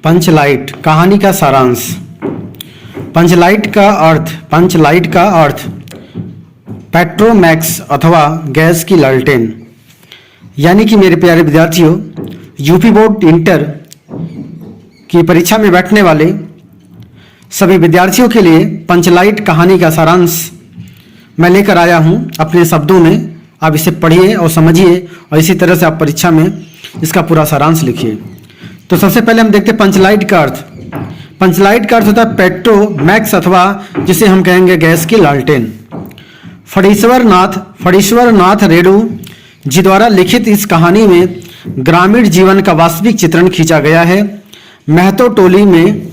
पंचलाइट कहानी का सारांश। पंचलाइट का अर्थ पेट्रोमैक्स अथवा गैस की लालटेन। यानी कि मेरे प्यारे विद्यार्थियों, यूपी बोर्ड इंटर की परीक्षा में बैठने वाले सभी विद्यार्थियों के लिए पंचलाइट कहानी का सारांश मैं लेकर आया हूं अपने शब्दों में। आप इसे पढ़िए और समझिए और इसी तरह से आप परीक्षा में इसका पूरा सारांश लिखिए। तो सबसे पहले हम देखते हैं पंचलाइट का अर्थ। पंचलाइट का अर्थ होता है पेट्रोमैक्स अथवा जिसे हम कहेंगे गैस की लालटेन। फणीश्वर नाथ रेणु जी द्वारा लिखित इस कहानी में ग्रामीण जीवन का वास्तविक चित्रण खींचा गया है। महतो टोली में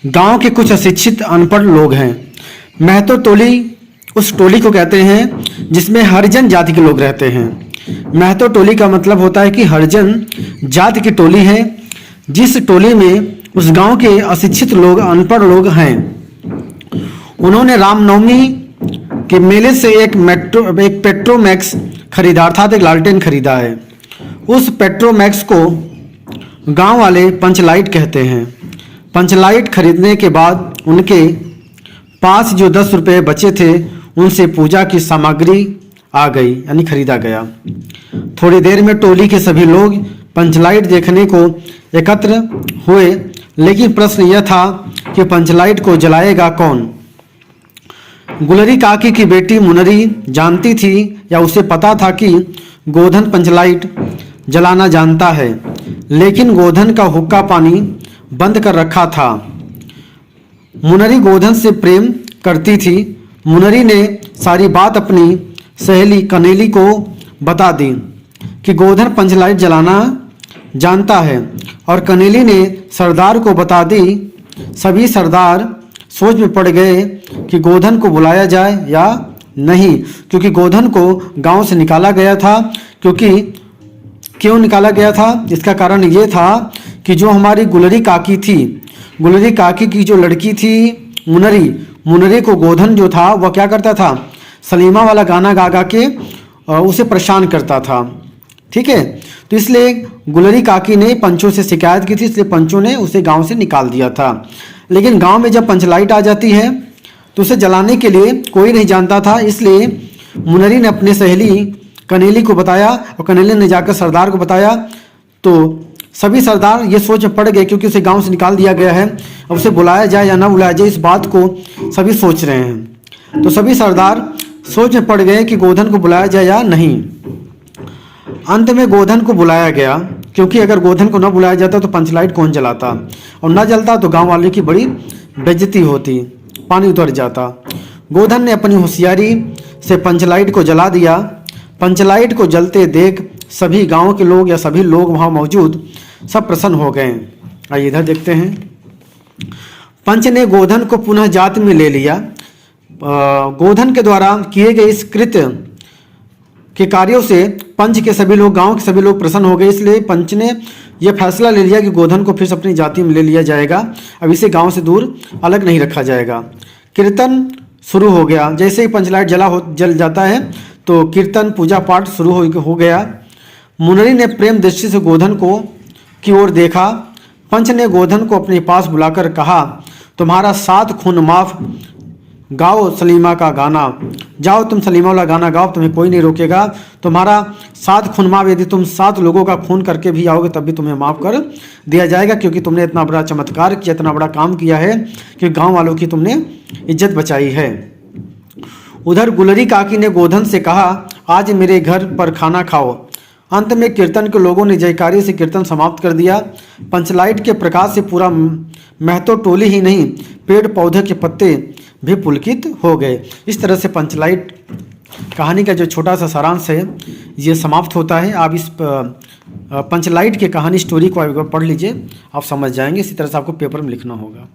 गांव के कुछ अशिक्षित अनपढ़ लोग हैं। महतो टोली उस टोली को कहते हैं जिसमें हरिजन जाति के लोग रहते हैं। महतो टोली का मतलब होता है कि हरिजन जाति की टोली है, जिस टोली में उस गांव के अशिक्षित लोग, अनपढ़ लोग हैं। उन्होंने रामनवमी के मेले से एक पेट्रोमैक्स खरीदा, अर्थात एक लालटेन खरीदा है। उस पेट्रोमैक्स को गांव वाले पंचलाइट कहते हैं। पंचलाइट खरीदने के बाद उनके पास जो 10 रुपये बचे थे उनसे पूजा की सामग्री आ गई, यानी खरीदा गया। थोड़ी देर में टोली के सभी लोग पंचलाइट देखने को एकत्र हुए, लेकिन प्रश्न यह था कि पंचलाइट को जलाएगा कौन। गुलरी काकी की बेटी मुनरी जानती थी या उसे पता था कि गोधन पंचलाइट जलाना जानता है, लेकिन गोधन का हुक्का पानी बंद कर रखा था। मुनरी गोधन से प्रेम करती थी। मुनरी ने सारी बात अपनी सहेली कनेली को बता दी कि गोधन पंचलाइट जलाना जानता है, और कनेली ने सरदार को बता दी। सभी सरदार सोच में पड़ गए कि गोधन को बुलाया जाए या नहीं, क्योंकि गोधन को गांव से निकाला गया था। क्यों निकाला गया था? इसका कारण ये था कि जो हमारी गुलरी काकी थी, गुलरी काकी की जो लड़की थी मुनरी को गोधन जो था वह क्या करता था, सलीमा वाला गाना गा गा के उसे परेशान करता था। ठीक है, तो इसलिए गुलरी काकी ने पंचों से शिकायत की थी, इसलिए पंचों ने उसे गांव से निकाल दिया था। लेकिन गांव में जब पंचलाइट आ जाती है तो उसे जलाने के लिए कोई नहीं जानता था, इसलिए मुनरी ने अपने सहेली कनेली को बताया और कनेली ने जाकर सरदार को बताया। तो सभी सरदार ये सोच में पड़ गए, क्योंकि उसे गांव से निकाल दिया गया है, अब उसे बुलाया जाए या ना बुलाया जाए, इस बात को सभी सोच रहे हैं। तो सभी सरदार सोच में पड़ गए कि गोधन को बुलाया जाए या नहीं। अंत में गोधन को बुलाया गया, क्योंकि अगर गोधन को न बुलाया जाता तो पंचलाइट कौन जलाता, और न जलता तो गांव वाले की बड़ी बेइज्जती होती, पानी उतर जाता। गोधन ने अपनी होशियारी से पंचलाइट को जला दिया। पंचलाइट को जलते देख सभी गांव के लोग या सभी लोग वहां मौजूद सब प्रसन्न हो गए। आइए इधर देखते हैं। पंच ने गोधन को पुनः जाति में ले लिया। गोधन के द्वारा किए गए इस कृत्य के कार्यों से पंच के सभी लोग, गांव के सभी लोग प्रसन्न हो गए, इसलिए पंच ने यह फैसला ले लिया कि गोधन को फिर से अपनी जाति में ले लिया जाएगा। अब इसे गांव से दूर अलग नहीं रखा जाएगा। कीर्तन शुरू हो गया। जैसे ही पंचलाइट जल जाता है तो कीर्तन पूजा पाठ शुरू हो गया। मुनरी ने प्रेम दृष्टि से गोधन की ओर देखा। पंच ने गोधन को अपने पास बुलाकर कहा, तुम्हारा 7 खून माफ, गाओ सलीमा का गाना। जाओ तुम सलीमा वाला गाना गाओ, तुम्हें कोई नहीं रोकेगा। तुम्हारा 7 खून माफ, यदि तुम 7 लोगों का खून करके भी आओगे तब भी तुम्हें माफ़ कर दिया जाएगा, क्योंकि तुमने इतना बड़ा चमत्कार किया, इतना बड़ा काम किया है कि गांव वालों की तुमने इज्जत बचाई है। उधर गुलरी काकी ने गोधन से कहा, आज मेरे घर पर खाना खाओ। अंत में कीर्तन के लोगों ने जयकारी से कीर्तन समाप्त कर दिया। पंचलाइट के प्रकाश से पूरा महतो टोली ही नहीं, पेड़ पौधे के पत्ते भी पुलकित हो गए। इस तरह से पंचलाइट कहानी का जो छोटा सा सारांश है ये समाप्त होता है। आप इस पंचलाइट के कहानी स्टोरी को पढ़ लीजिए, आप समझ जाएंगे। इसी तरह से आपको पेपर में लिखना होगा।